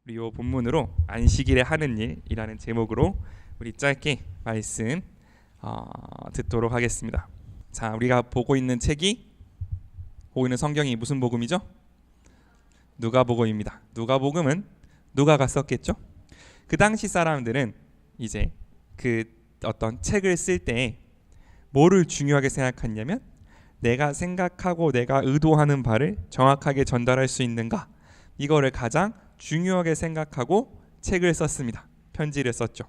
우리 이 본문으로 안식일에 하는 일이라는 제목으로 우리 짧게 말씀 듣도록 하겠습니다. 자, 우리가 보고 있는 성경이 무슨 복음이죠? 누가복음입니다. 누가복음은 누가가 썼겠죠? 그 당시 사람들은 이제 그 어떤 책을 쓸 때 뭐를 중요하게 생각했냐면 내가 생각하고 내가 의도하는 바를 정확하게 전달할 수 있는가, 이거를 가장 중요하게 생각하고 책을 썼습니다. 편지를 썼죠.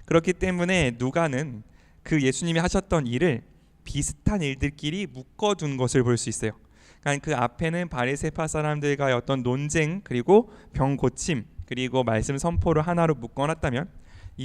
그렇기 때문에 누가는 그 예수님이 하셨던 일을 비슷한 일들끼리 묶어둔 것을 볼 수 있어요. 그러니까 그 앞에는 바리새파 사람들과의 어떤 논쟁, 그리고 병 고침, 그리고 말씀 선포를 하나로 묶어놨다면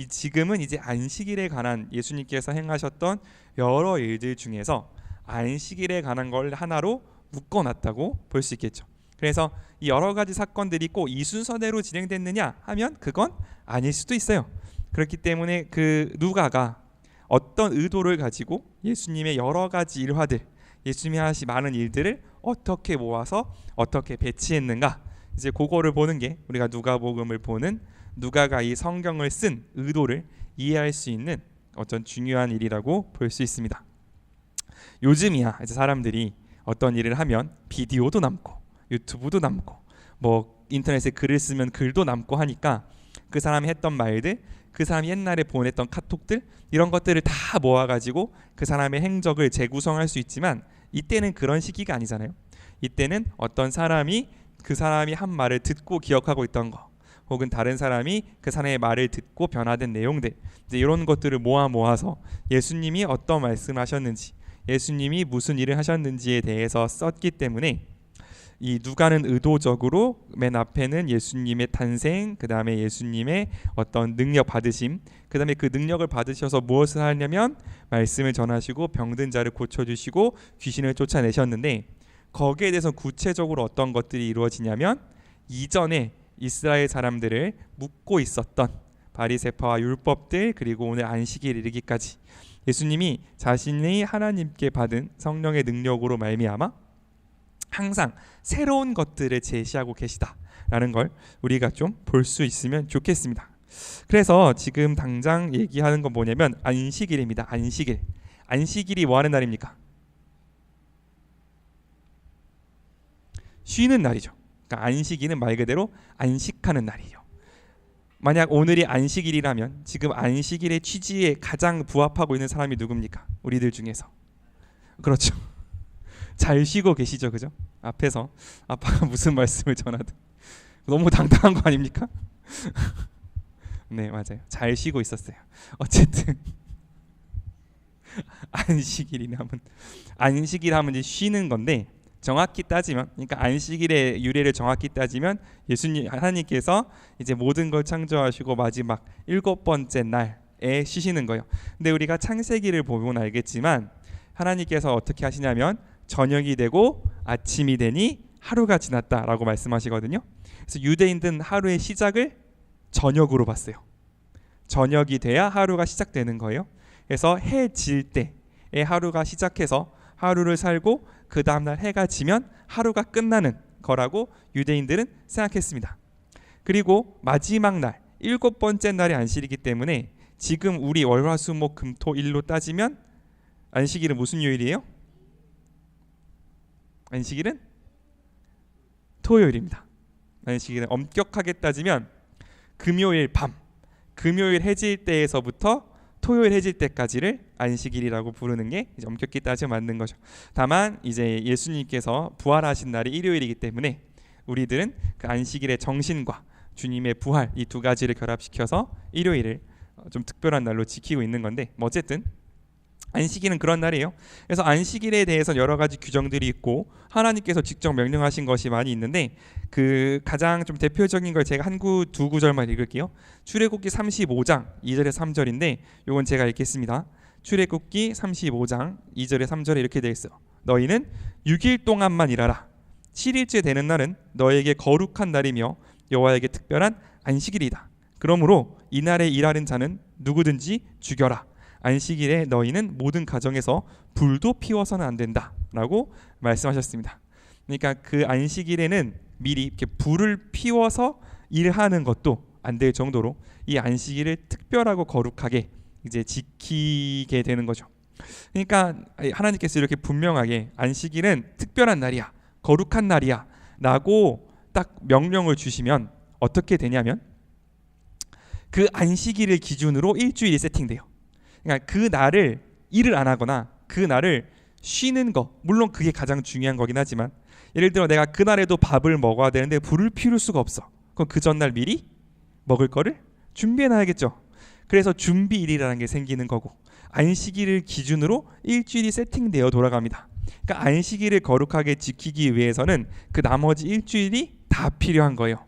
지금은 이제 안식일에 관한 예수님께서 행하셨던 여러 일들 중에서 안식일에 관한 걸 하나로 묶어놨다고 볼 수 있겠죠. 그래서 이 여러 가지 사건들이 꼭 이 순서대로 진행됐느냐 하면 그건 아닐 수도 있어요. 그렇기 때문에 그 누가가 어떤 의도를 가지고 예수님의 여러 가지 일화들, 예수님이 하신 많은 일들을 어떻게 모아서 어떻게 배치했는가, 이제 그거를 보는 게 우리가 누가복음을 보는 누가가 이 성경을 쓴 의도를 이해할 수 있는 어떤 중요한 일이라고 볼 수 있습니다. 요즘이야 이제 사람들이 어떤 일을 하면 비디오도 남고 유튜브도 남고 뭐 인터넷에 글을 쓰면 글도 남고 하니까 그 사람이 했던 말들, 그 사람이 옛날에 보냈던 카톡들, 이런 것들을 다 모아가지고 그 사람의 행적을 재구성할 수 있지만 이때는 그런 시기가 아니잖아요. 이때는 어떤 사람이 그 사람이 한 말을 듣고 기억하고 있던 거, 혹은 다른 사람이 그 사람의 말을 듣고 변화된 내용들, 이제 이런 것들을 모아서 예수님이 어떤 말씀하셨는지, 예수님이 무슨 일을 하셨는지에 대해서 썼기 때문에 이 누가는 의도적으로 맨 앞에는 예수님의 탄생, 그 다음에 예수님의 어떤 능력 받으심, 그 다음에 그 능력을 받으셔서 무엇을 하냐면 말씀을 전하시고 병든 자를 고쳐주시고 귀신을 쫓아내셨는데, 거기에 대해서 구체적으로 어떤 것들이 이루어지냐면 이전에 이스라엘 사람들을 묶고 있었던 바리새파와 율법들, 그리고 오늘 안식일 이르기까지 예수님이 자신이 하나님께 받은 성령의 능력으로 말미암아 항상 새로운 것들을 제시하고 계시다라는 걸 우리가 좀 볼 수 있으면 좋겠습니다. 그래서 지금 당장 얘기하는 건 뭐냐면 안식일입니다. 안식일이 뭐 하는 날입니까? 쉬는 날이죠. 그러니까 안식일은 말 그대로 안식하는 날이에요. 만약 오늘이 안식일이라면 지금 안식일의 취지에 가장 부합하고 있는 사람이 누굽니까? 우리들 중에서. 그렇죠. 잘 쉬고 계시죠, 그죠? 앞에서 아빠가 무슨 말씀을 전하든 너무 당당한 거 아닙니까? 네, 맞아요. 잘 쉬고 있었어요. 어쨌든 안식일 하면 이제 쉬는 건데, 정확히 따지면, 그러니까 안식일의 유래를 정확히 따지면 예수님 하나님께서 이제 모든 걸 창조하시고 마지막 7번째 날에 쉬시는 거예요. 근데 우리가 창세기를 보면 알겠지만 하나님께서 어떻게 하시냐면 저녁이 되고 아침이 되니 하루가 지났다라고 말씀하시거든요. 그래서 유대인들은 하루의 시작을 저녁으로 봤어요. 저녁이 돼야 하루가 시작되는 거예요. 그래서 해 질 때에 하루가 시작해서 하루를 살고 그 다음날 해가 지면 하루가 끝나는 거라고 유대인들은 생각했습니다. 그리고 마지막 날 7번째 날이 안식일이기 때문에 지금 우리 월화수목금토일로 따지면 안식일은 무슨 요일이에요? 안식일은 토요일입니다. 안식일은 엄격하게 따지면 금요일 밤, 금요일 해질 때에서부터 토요일 해질 때까지를 안식일이라고 부르는 게 이제 엄격히 따지면 맞는 거죠. 다만 이제 예수님께서 부활하신 날이 일요일이기 때문에 우리들은 그 안식일의 정신과 주님의 부활, 이 두 가지를 결합시켜서 일요일을 좀 특별한 날로 지키고 있는 건데, 뭐 어쨌든 안식일은 그런 날이에요. 그래서 안식일에 대해서 여러 가지 규정들이 있고 하나님께서 직접 명령하신 것이 많이 있는데, 그 가장 좀 대표적인 걸 제가 두 구절만 읽을게요. 출애굽기 35장 2절에 3절인데 이건 제가 읽겠습니다. 출애굽기 35장 2절에 3절에 이렇게 되어 있어요. 너희는 6일 동안만 일하라. 7일째 되는 날은 너에게 거룩한 날이며 여호와에게 특별한 안식일이다. 그러므로 이날에 일하는 자는 누구든지 죽여라. 안식일에 너희는 모든 가정에서 불도 피워서는 안 된다 라고 말씀하셨습니다. 그러니까 그 안식일에는 미리 이렇게 불을 피워서 일하는 것도 안 될 정도로 이 안식일을 특별하고 거룩하게 이제 지키게 되는 거죠. 그러니까 하나님께서 이렇게 분명하게 안식일은 특별한 날이야, 거룩한 날이야 라고 딱 명령을 주시면 어떻게 되냐면 그 안식일을 기준으로 일주일이 세팅돼요. 그러니까 그 날을 일을 안 하거나 그 날을 쉬는 거, 물론 그게 가장 중요한 거긴 하지만, 예를 들어 내가 그날에도 밥을 먹어야 되는데 불을 피울 수가 없어. 그럼 그 전날 미리 먹을 거를 준비해놔야겠죠. 그래서 준비일이라는 게 생기는 거고, 안식일을 기준으로 일주일이 세팅되어 돌아갑니다. 그러니까 안식일을 거룩하게 지키기 위해서는 그 나머지 일주일이 다 필요한 거예요.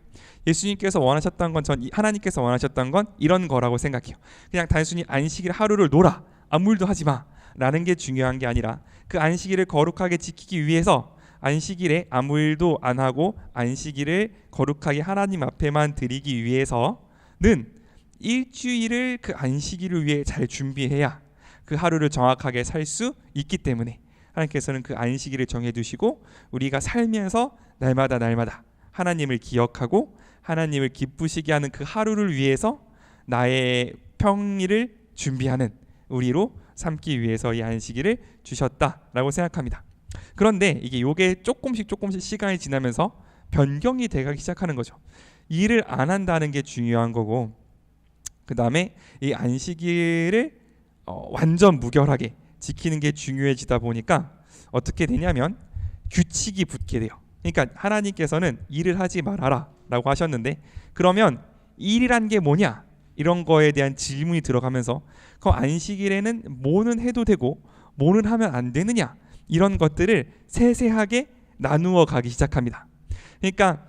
예수님께서 원하셨던 건, 하나님께서 원하셨던 건 이런 거라고 생각해요. 그냥 단순히 안식일 하루를 놀아, 아무 일도 하지 마 라는 게 중요한 게 아니라, 그 안식일을 거룩하게 지키기 위해서 안식일에 아무 일도 안 하고 안식일을 거룩하게 하나님 앞에만 드리기 위해서는 일주일을 그 안식일을 위해 잘 준비해야 그 하루를 정확하게 살 수 있기 때문에 하나님께서는 그 안식일을 정해두시고, 우리가 살면서 날마다 하나님을 기억하고 하나님을 기쁘시게 하는 그 하루를 위해서 나의 평일을 준비하는 우리로 삼기 위해서 이 안식일을 주셨다라고 생각합니다. 그런데 요게 조금씩 시간이 지나면서 변경이 되기 시작하는 거죠. 일을 안 한다는 게 중요한 거고, 그 다음에 이 안식일을 완전 무결하게 지키는 게 중요해지다 보니까 어떻게 되냐면 규칙이 붙게 돼요. 그러니까 하나님께서는 일을 하지 말아라 라고 하셨는데, 그러면 일이란 게 뭐냐 이런 거에 대한 질문이 들어가면서 그 안식일에는 뭐는 해도 되고 뭐는 하면 안 되느냐 이런 것들을 세세하게 나누어 가기 시작합니다. 그러니까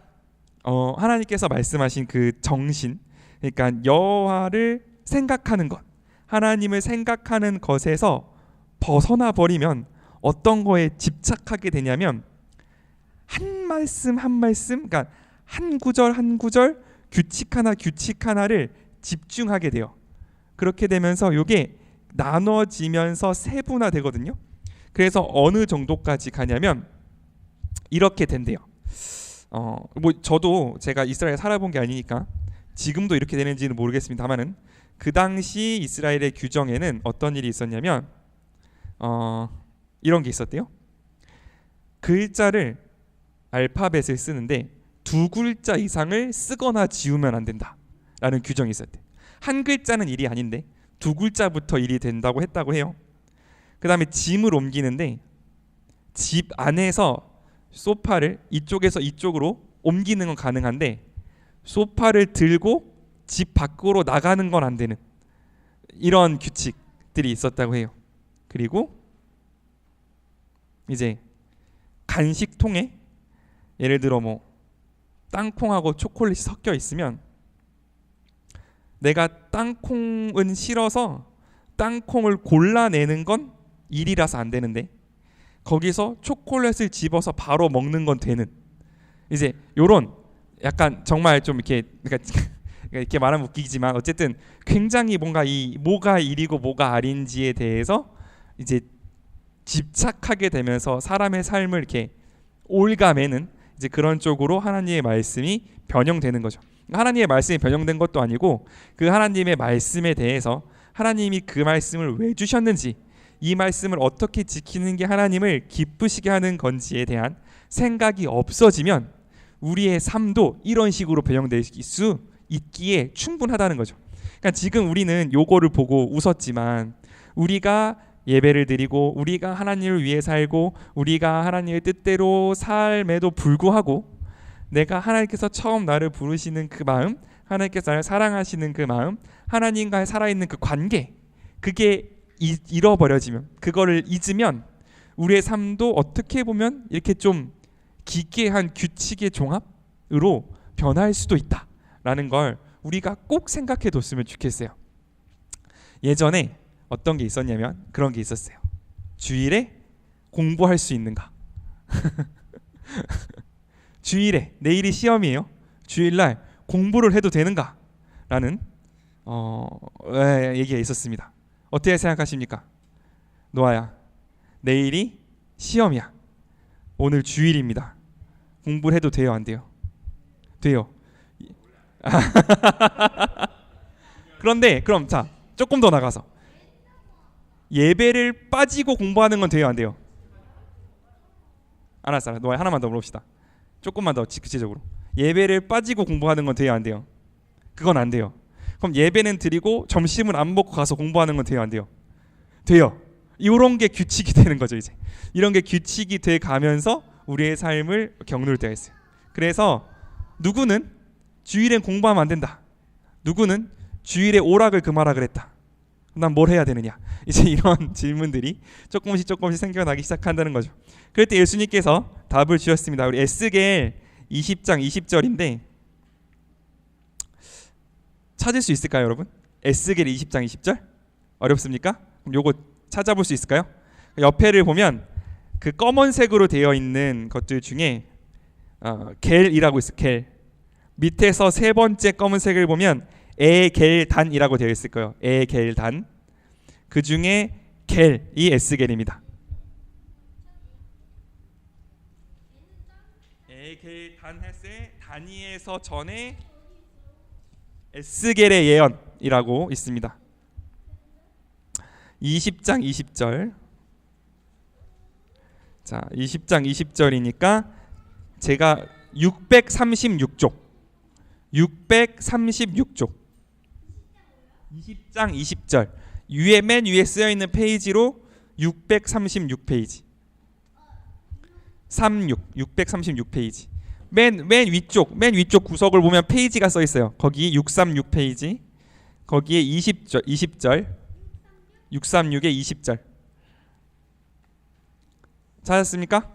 하나님께서 말씀하신 그 정신, 그러니까 여호와를 생각하는 것, 하나님을 생각하는 것에서 벗어나 버리면 어떤 거에 집착하게 되냐면 한 말씀, 그러니까 한 구절 규칙 하나를 집중하게 돼요. 그렇게 되면서 이게 나눠지면서 세분화되거든요. 그래서 어느 정도까지 가냐면 이렇게 된대요. 뭐 저도 제가 이스라엘에 살아본 게 아니니까 지금도 이렇게 되는지는 모르겠습니다만은, 그 당시 이스라엘의 규정에는 어떤 일이 있었냐면 이런 게 있었대요. 글자를, 알파벳을 쓰는데 2글자 이상을 쓰거나 지우면 안 된다라는 규정이 있었대. 한 글자는 일이 아닌데 2글자부터 일이 된다고 했다고 해요. 그 다음에 짐을 옮기는데 집 안에서 소파를 이쪽에서 이쪽으로 옮기는 건 가능한데 소파를 들고 집 밖으로 나가는 건 안 되는 이런 규칙들이 있었다고 해요. 그리고 이제 간식통에 예를 들어 뭐 땅콩하고 초콜릿이 섞여 있으면 내가 땅콩은 싫어서 땅콩을 골라내는 건 일이라서 안 되는데 거기서 초콜릿을 집어서 바로 먹는 건 되는, 이제 요런 약간 정말 좀 이렇게 이렇게 말하면 웃기지만 어쨌든 굉장히 뭔가 뭐가 일이고 뭐가 아닌지에 대해서 이제 집착하게 되면서 사람의 삶을 이렇게 올가매는 이제 그런 쪽으로 하나님의 말씀이 변형되는 거죠. 하나님의 말씀이 변형된 것도 아니고 그 하나님의 말씀에 대해서 하나님이 그 말씀을 왜 주셨는지, 이 말씀을 어떻게 지키는 게 하나님을 기쁘시게 하는 건지에 대한 생각이 없어지면 우리의 삶도 이런 식으로 변형될 수 있기에 충분하다는 거죠. 그러니까 지금 우리는 요거를 보고 웃었지만 우리가 예배를 드리고 우리가 하나님을 위해 살고 우리가 하나님의 뜻대로 삶에도 불구하고 내가 하나님께서 처음 나를 부르시는 그 마음, 하나님께서 나를 사랑하시는 그 마음, 하나님과의 살아있는 그 관계, 그게 잃어버려지면, 그거를 잊으면 우리의 삶도 어떻게 보면 이렇게 좀 기괴한 규칙의 종합으로 변할 수도 있다라는 걸 우리가 꼭 생각해 뒀으면 좋겠어요. 예전에 어떤 게 있었냐면 그런 게 있었어요. 주일에 공부할 수 있는가? 주일에, 내일이 시험이에요. 주일날 공부를 해도 되는가? 라는 얘기가 있었습니다. 어떻게 생각하십니까? 노아야, 내일이 시험이야. 오늘 주일입니다. 공부를 해도 돼요, 안 돼요? 돼요. 그런데 그럼 자 조금 더 나가서 예배를 빠지고 공부하는 건 돼요 안 돼요? 알았어. 너 하나만 더 물어봅시다. 조금만 더 구체적으로. 예배를 빠지고 공부하는 건 돼요 안 돼요? 그건 안 돼요. 그럼 예배는 드리고 점심은 안 먹고 가서 공부하는 건 돼요 안 돼요? 돼요. 이런 게 규칙이 되는 거죠 이제. 이런 게 규칙이 돼 가면서 우리의 삶을 경륜을 때가 있어요. 그래서 누구는 주일엔 공부하면 안 된다. 누구는 주일에 오락을 금하라 그랬다. 난 뭘 해야 되느냐? 이제 이런 질문들이 조금씩 생겨나기 시작한다는 거죠. 그럴 때 예수님께서 답을 주셨습니다. 우리 에스겔 20장 20절인데 찾을 수 있을까요, 여러분? 에스겔 20장 20절? 어렵습니까? 그럼 요거 찾아볼 수 있을까요? 옆에를 보면 그 검은색으로 되어 있는 것들 중에 겔이라고 있어요. 겔. 밑에서 세 번째 검은색을 보면 에겔단이라고 되어 있을 거예요. 에겔단. 그 중에 겔이 에스겔입니다. 에겔단 했을 다니에서 전에 에스겔의 예언이라고 있습니다. 20장 20절. 자, 20장 20절이니까 제가 636쪽 20장 20절 맨 위에 쓰여있는 페이지로 636페이지 636페이지 맨 위쪽 구석을 보면 페이지가 써있어요. 거기 636페이지 거기에 20절 636의 20절 찾았습니까?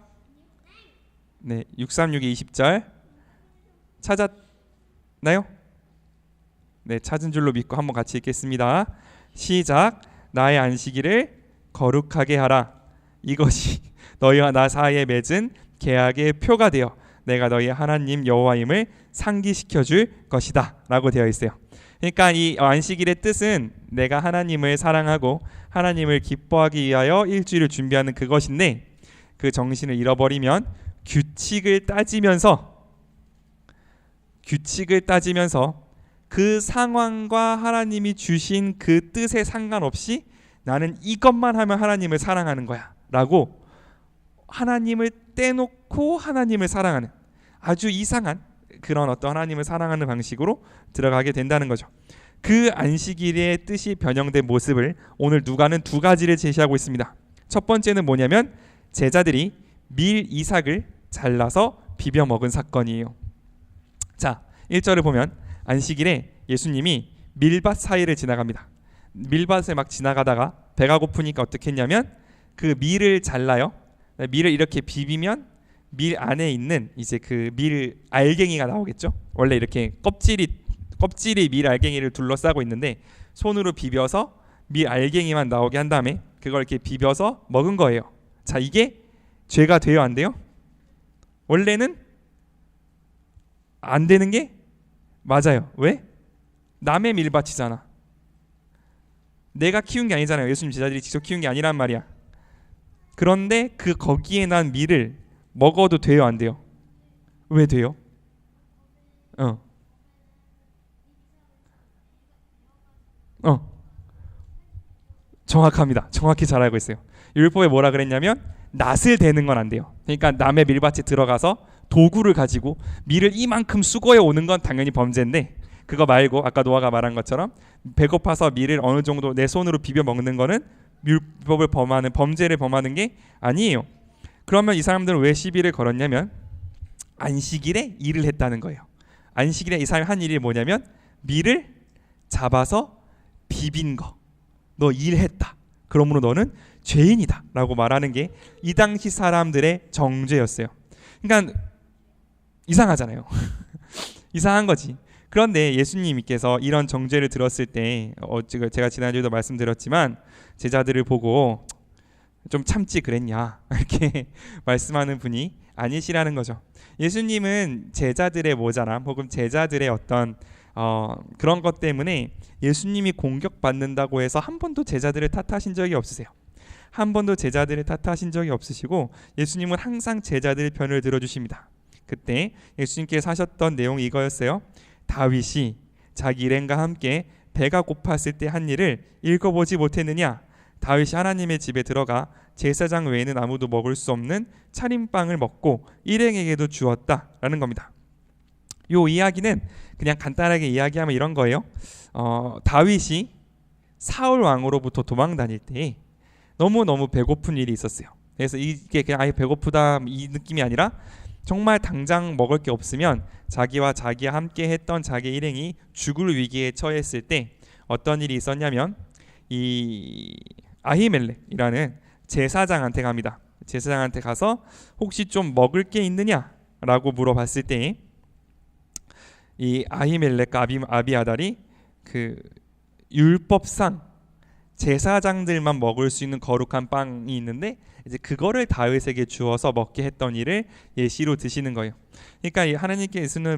네, 636의 20절 찾았나요? 네, 찾은 줄로 믿고 한번 같이 읽겠습니다. 시작. 나의 안식일을 거룩하게 하라. 이것이 너희와 나 사이에 맺은 계약의 표가 되어 내가 너희 하나님 여호와임을 상기시켜 줄 것이다 라고 되어 있어요. 그러니까 이 안식일의 뜻은 내가 하나님을 사랑하고 하나님을 기뻐하기 위하여 일주일을 준비하는 그것인데 그 정신을 잃어버리면 규칙을 따지면서 그 상황과 하나님이 주신 그 뜻에 상관없이 나는 이것만 하면 하나님을 사랑하는 거야 라고 하나님을 떼놓고 하나님을 사랑하는 아주 이상한 그런 어떤 하나님을 사랑하는 방식으로 들어가게 된다는 거죠. 그 안식일의 뜻이 변형된 모습을 오늘 누가는 두 가지를 제시하고 있습니다. 첫 번째는 뭐냐면 제자들이 밀 이삭을 잘라서 비벼 먹은 사건이에요. 자, 1절을 보면 안식일에 예수님이 밀밭 사이를 지나갑니다. 밀밭을 막 지나가다가 배가 고프니까 어떻게 했냐면 그 밀을 잘라요. 밀을 이렇게 비비면 밀 안에 있는 이제 그 밀 알갱이가 나오겠죠. 원래 이렇게 껍질이 밀 알갱이를 둘러싸고 있는데 손으로 비벼서 밀 알갱이만 나오게 한 다음에 그걸 이렇게 비벼서 먹은 거예요. 자, 이게 죄가 돼요, 안 돼요? 원래는 안 되는 게 맞아요. 왜? 남의 밀밭이잖아. 내가 키운 게 아니잖아요. 예수님 제자들이 직접 키운 게 아니란 말이야. 그런데 그 거기에 난 밀을 먹어도 돼요, 안 돼요? 왜 돼요? 정확합니다. 정확히 잘 알고 있어요. 율법에 뭐라 그랬냐면 낫을 대는 건 안 돼요. 그러니까 남의 밀밭에 들어가서 도구를 가지고 밀을 이만큼 수거해 오는 건 당연히 범죄인데 그거 말고 아까 노아가 말한 것처럼 배고파서 밀을 어느 정도 내 손으로 비벼 먹는 거는 율법을 범하는 범죄를 범하는 게 아니에요. 그러면 이 사람들은 왜 시비를 걸었냐면 안식일에 일을 했다는 거예요. 안식일에 이 사람이 한 일이 뭐냐면 밀을 잡아서 비빈 거. 너 일했다. 그러므로 너는 죄인이다 라고 말하는 게 이 당시 사람들의 정죄였어요. 그러니까 이상하잖아요. 이상한 거지. 그런데 예수님께서 이런 정죄를 들었을 때 제가 지난주에도 말씀드렸지만 제자들을 보고 좀 참지 그랬냐 이렇게 말씀하는 분이 아니시라는 거죠. 예수님은 제자들의 모자람 혹은 제자들의 어떤 그런 것 때문에 예수님이 공격받는다고 해서 한 번도 제자들을 탓하신 적이 없으세요. 한 번도 제자들을 탓하신 적이 없으시고 예수님은 항상 제자들 편을 들어주십니다. 그때 예수님께서 하셨던 내용이 이거였어요. 다윗이 자기 일행과 함께 배가 고팠을 때 한 일을 읽어보지 못했느냐? 다윗이 하나님의 집에 들어가 제사장 외에는 아무도 먹을 수 없는 차림빵을 먹고 일행에게도 주었다라는 겁니다. 이 이야기는 그냥 간단하게 이야기하면 이런 거예요. 다윗이 사울 왕으로부터 도망 다닐 때 너무너무 배고픈 일이 있었어요. 그래서 이게 그냥 아예 배고프다 이 느낌이 아니라 정말 당장 먹을 게 없으면 자기와 자기와 함께 했던 자기 일행이 죽을 위기에 처했을 때 어떤 일이 있었냐면 이 아히멜렉이라는 제사장한테 갑니다. 제사장한테 가서 혹시 좀 먹을 게 있느냐라고 물어봤을 때 이 아히멜렉과 아비아달이 그 율법상 제사장들만 먹을 수 있는 거룩한 빵이 있는데 이제 그거를 다윗에게 주어서 먹게 했던 일을 예시로 드시는 거예요. 그러니까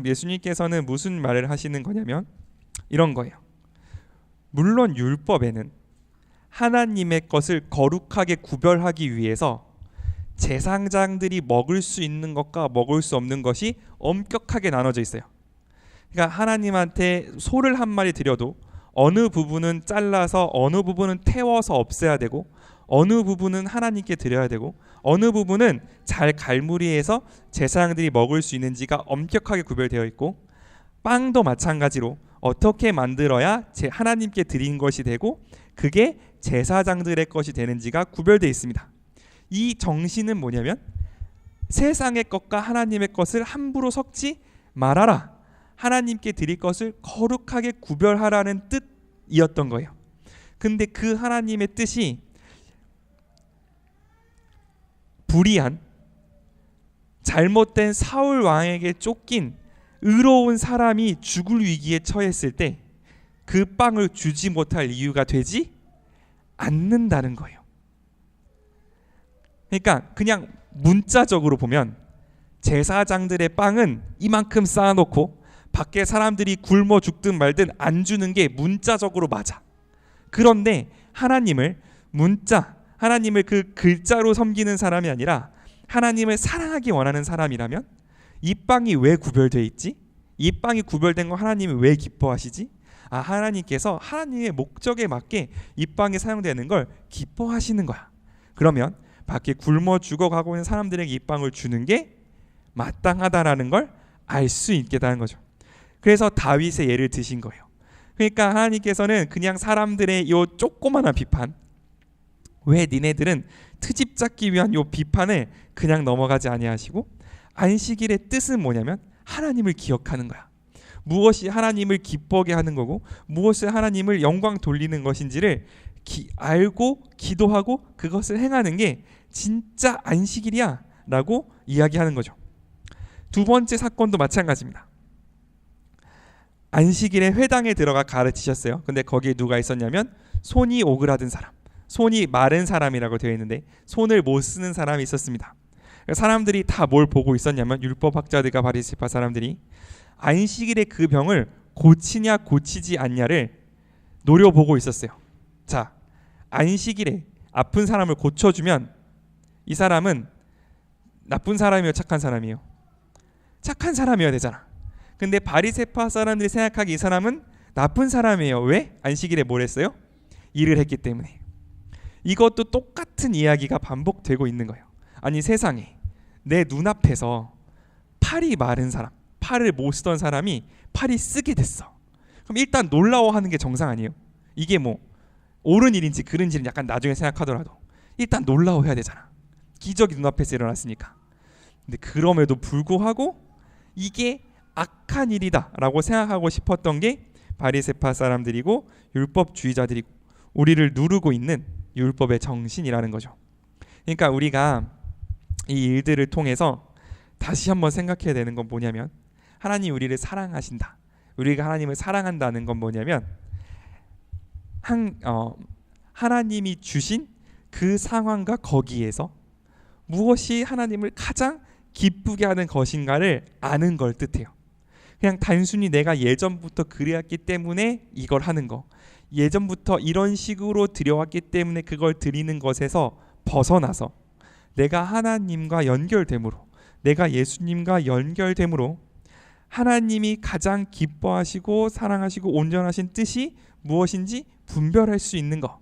예수님께서는 무슨 말을 하시는 거냐면 이런 거예요. 물론 율법에는 하나님의 것을 거룩하게 구별하기 위해서 제사장들이 먹을 수 있는 것과 먹을 수 없는 것이 엄격하게 나눠져 있어요. 그러니까 하나님한테 소를 한 마리 드려도 어느 부분은 잘라서 어느 부분은 태워서 없애야 되고 어느 부분은 하나님께 드려야 되고 어느 부분은 잘 갈무리해서 제사장들이 먹을 수 있는지가 엄격하게 구별되어 있고 빵도 마찬가지로 어떻게 만들어야 하나님께 드린 것이 되고 그게 제사장들의 것이 되는지가 구별되어 있습니다. 이 정신은 뭐냐면 세상의 것과 하나님의 것을 함부로 섞지 말아라. 하나님께 드릴 것을 거룩하게 구별하라는 뜻이었던 거예요. 근데 그 하나님의 뜻이 불의한 잘못된 사울 왕에게 쫓긴 의로운 사람이 죽을 위기에 처했을 때 그 빵을 주지 못할 이유가 되지 않는다는 거예요. 그러니까 그냥 문자적으로 보면 제사장들의 빵은 이만큼 쌓아놓고 밖에 사람들이 굶어 죽든 말든 안 주는 게 문자적으로 맞아. 그런데 하나님을 그 글자로 섬기는 사람이 아니라 하나님을 사랑하기 원하는 사람이라면 이 빵이 왜 구별되어 있지? 이 빵이 구별된 거 하나님이 왜 기뻐하시지? 하나님께서 하나님의 목적에 맞게 이 빵이 사용되는 걸 기뻐하시는 거야. 그러면 밖에 굶어 죽어가고 있는 사람들에게 이 빵을 주는 게 마땅하다라는 걸 알 수 있게 되는 거죠. 그래서 다윗의 예를 드신 거예요. 그러니까 하나님께서는 그냥 사람들의 요 조그마한 비판, 왜 니네들은 트집 잡기 위한 요 비판을 그냥 넘어가지 아니하시고 안식일의 뜻은 뭐냐면 하나님을 기억하는 거야. 무엇이 하나님을 기뻐하게 하는 거고 무엇이 하나님을 영광 돌리는 것인지를 알고 기도하고 그것을 행하는 게 진짜 안식일이야 라고 이야기하는 거죠. 두 번째 사건도 마찬가지입니다. 안식일에 회당에 들어가 가르치셨어요. 근데 거기에 누가 있었냐면 손이 오그라든 사람, 손이 마른 사람이라고 되어 있는데 손을 못 쓰는 사람이 있었습니다. 사람들이 다 뭘 보고 있었냐면 율법학자들과 바리새파 사람들이 안식일에 그 병을 고치냐 고치지 않냐를 노려보고 있었어요. 자, 안식일에 아픈 사람을 고쳐주면 이 사람은 나쁜 사람이에요, 착한 사람이에요? 착한 사람이어야 되잖아. 근데 바리새파 사람들이 생각하기 이 사람은 나쁜 사람이에요. 왜? 안식일에 뭘 했어요? 일을 했기 때문에. 이것도 똑같은 이야기가 반복되고 있는 거예요. 아니 세상에 내 눈앞에서 팔이 마른 사람, 팔을 못 쓰던 사람이 팔이 쓰게 됐어. 그럼 일단 놀라워하는 게 정상 아니에요? 이게 뭐 옳은 일인지 그른 일인지 약간 나중에 생각하더라도 일단 놀라워해야 되잖아. 기적이 눈앞에서 일어났으니까. 근데 그럼에도 불구하고 이게 악한 일이다 라고 생각하고 싶었던 게 바리새파 사람들이고 율법주의자들이고 우리를 누르고 있는 율법의 정신이라는 거죠. 그러니까 우리가 이 일들을 통해서 다시 한번 생각해야 되는 건 뭐냐면 하나님 우리를 사랑하신다. 우리가 하나님을 사랑한다는 건 뭐냐면 하나님이 주신 그 상황과 거기에서 무엇이 하나님을 가장 기쁘게 하는 것인가를 아는 걸 뜻해요. 그냥 단순히 내가 예전부터 그래왔기 때문에 이걸 하는 거, 예전부터 이런 식으로 드려왔기 때문에 그걸 드리는 것에서 벗어나서 내가 하나님과 연결됨으로, 내가 예수님과 연결됨으로 하나님이 가장 기뻐하시고 사랑하시고 온전하신 뜻이 무엇인지 분별할 수 있는 것,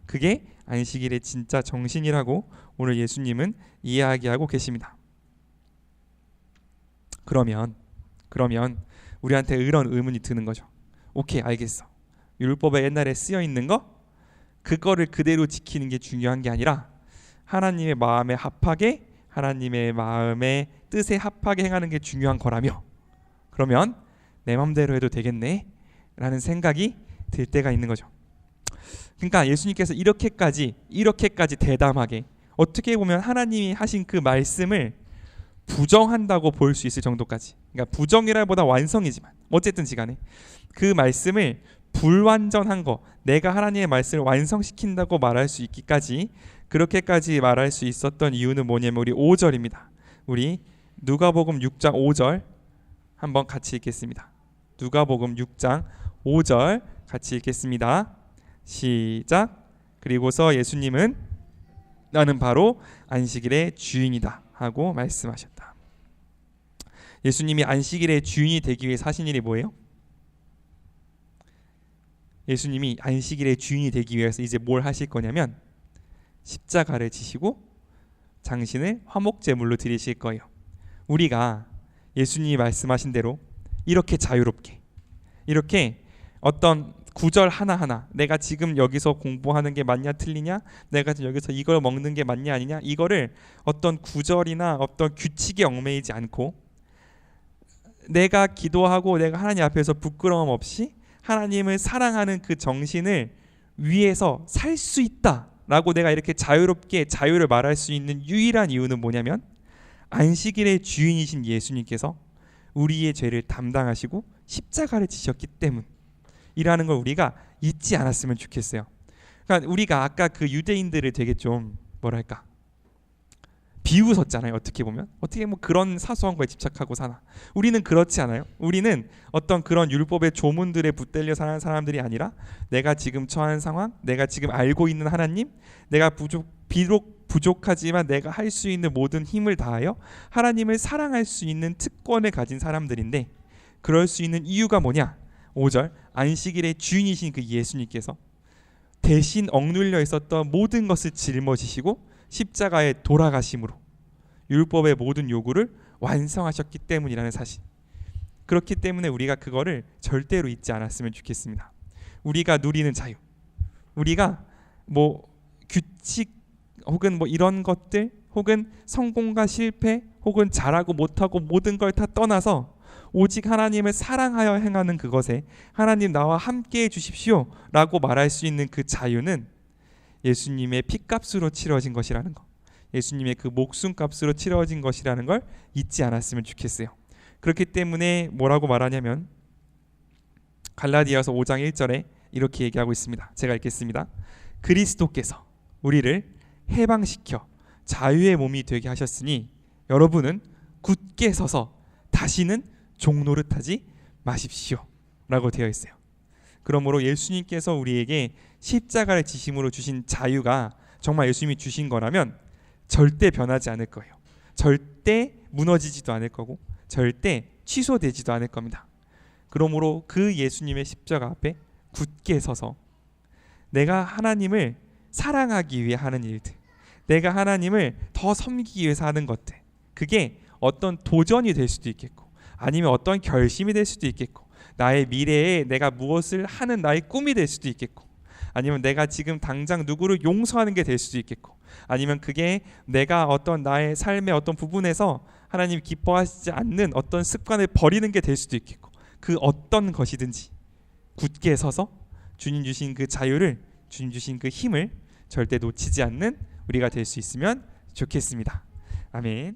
그게 안식일의 진짜 정신이라고 오늘 예수님은 이야기하고 계십니다. 그러면 우리한테 이런 의문이 드는 거죠. 오케이, 알겠어. 율법에 옛날에 쓰여 있는 거, 그거를 그대로 지키는 게 중요한 게 아니라 하나님의 마음에 합하게, 하나님의 마음의 뜻에 합하게 행하는 게 중요한 거라며, 그러면 내 맘대로 해도 되겠네 라는 생각이 들 때가 있는 거죠. 그러니까 예수님께서 이렇게까지 대담하게, 어떻게 보면 하나님이 하신 그 말씀을 부정한다고 볼 수 있을 정도까지, 그러니까 부정이라보다 완성이지만 어쨌든 지간에 그 말씀을 불완전한 거, 내가 하나님의 말씀을 완성시킨다고 말할 수 있기까지, 그렇게까지 말할 수 있었던 이유는 뭐냐면 우리 5절입니다. 우리 누가복음 6장 5절 한번 같이 읽겠습니다. 누가복음 6장 5절 같이 읽겠습니다. 시작. 그리고서 예수님은 나는 바로 안식일의 주인이다 하고 말씀하셨다. 예수님이 안식일의 주인이 되기 위해 하신 일이 뭐예요? 예수님이 안식일의 주인이 되기 위해서 이제 뭘 하실 거냐면 십자가를 지시고 당신을 화목제물로 드리실 거예요. 우리가 예수님이 말씀하신 대로 이렇게 자유롭게, 이렇게 어떤 구절 하나하나, 내가 지금 여기서 공부하는 게 맞냐 틀리냐, 내가 지금 여기서 이걸 먹는 게 맞냐 아니냐, 이거를 어떤 구절이나 어떤 규칙에 얽매이지 않고 내가 기도하고 내가 하나님 앞에서 부끄러움 없이 하나님을 사랑하는 그 정신을 위해서 살 수 있다라고 내가 이렇게 자유롭게 자유를 말할 수 있는 유일한 이유는 뭐냐면 안식일의 주인이신 예수님께서 우리의 죄를 담당하시고 십자가를 지셨기 때문이라는 걸 우리가 잊지 않았으면 좋겠어요. 그러니까 우리가 아까 그 유대인들을 되게 좀 뭐랄까 비웃었잖아요. 어떻게 보면 뭐 그런 사소한 거에 집착하고 사나. 우리는 그렇지 않아요. 우리는 어떤 그런 율법의 조문들에 붙들려 사는 사람들이 아니라 내가 지금 처한 상황, 내가 지금 알고 있는 하나님, 내가 비록 부족하지만 내가 할 수 있는 모든 힘을 다하여 하나님을 사랑할 수 있는 특권을 가진 사람들인데, 그럴 수 있는 이유가 뭐냐? 5절 안식일의 주인이신 그 예수님께서 대신 억눌려 있었던 모든 것을 짊어지시고 십자가에 돌아가심으로 율법의 모든 요구를 완성하셨기 때문이라는 사실. 그렇기 때문에 우리가 그거를 절대로 잊지 않았으면 좋겠습니다. 우리가 누리는 자유, 우리가 뭐 규칙 혹은 뭐 이런 것들, 혹은 성공과 실패, 혹은 잘하고 못하고 모든 걸 다 떠나서 오직 하나님을 사랑하여 행하는 그것에 하나님 나와 함께해 주십시오 라고 말할 수 있는 그 자유는 예수님의 피값으로 치러진 것이라는 것, 예수님의 그 목숨값으로 치러진 것이라는 걸 잊지 않았으면 좋겠어요. 그렇기 때문에 뭐라고 말하냐면 갈라디아서 5장 1절에 이렇게 얘기하고 있습니다. 제가 읽겠습니다. 그리스도께서 우리를 해방시켜 자유의 몸이 되게 하셨으니 여러분은 굳게 서서 다시는 종노릇하지 마십시오 라고 되어 있어요. 그러므로 예수님께서 우리에게 십자가를 지심으로 주신 자유가 정말 예수님이 주신 거라면 절대 변하지 않을 거예요. 절대 무너지지도 않을 거고 절대 취소되지도 않을 겁니다. 그러므로 그 예수님의 십자가 앞에 굳게 서서 내가 하나님을 사랑하기 위해 하는 일들, 내가 하나님을 더 섬기기 위해서 하는 것들, 그게 어떤 도전이 될 수도 있겠고 아니면 어떤 결심이 될 수도 있겠고 나의 미래에 내가 무엇을 하는 나의 꿈이 될 수도 있겠고 아니면 내가 지금 당장 누구를 용서하는 게 될 수도 있겠고 아니면 그게 내가 어떤 나의 삶의 어떤 부분에서 하나님 기뻐하시지 않는 어떤 습관을 버리는 게 될 수도 있겠고, 그 어떤 것이든지 굳게 서서 주님 주신 그 자유를, 주님 주신 그 힘을 절대 놓치지 않는 우리가 될 수 있으면 좋겠습니다. 아멘.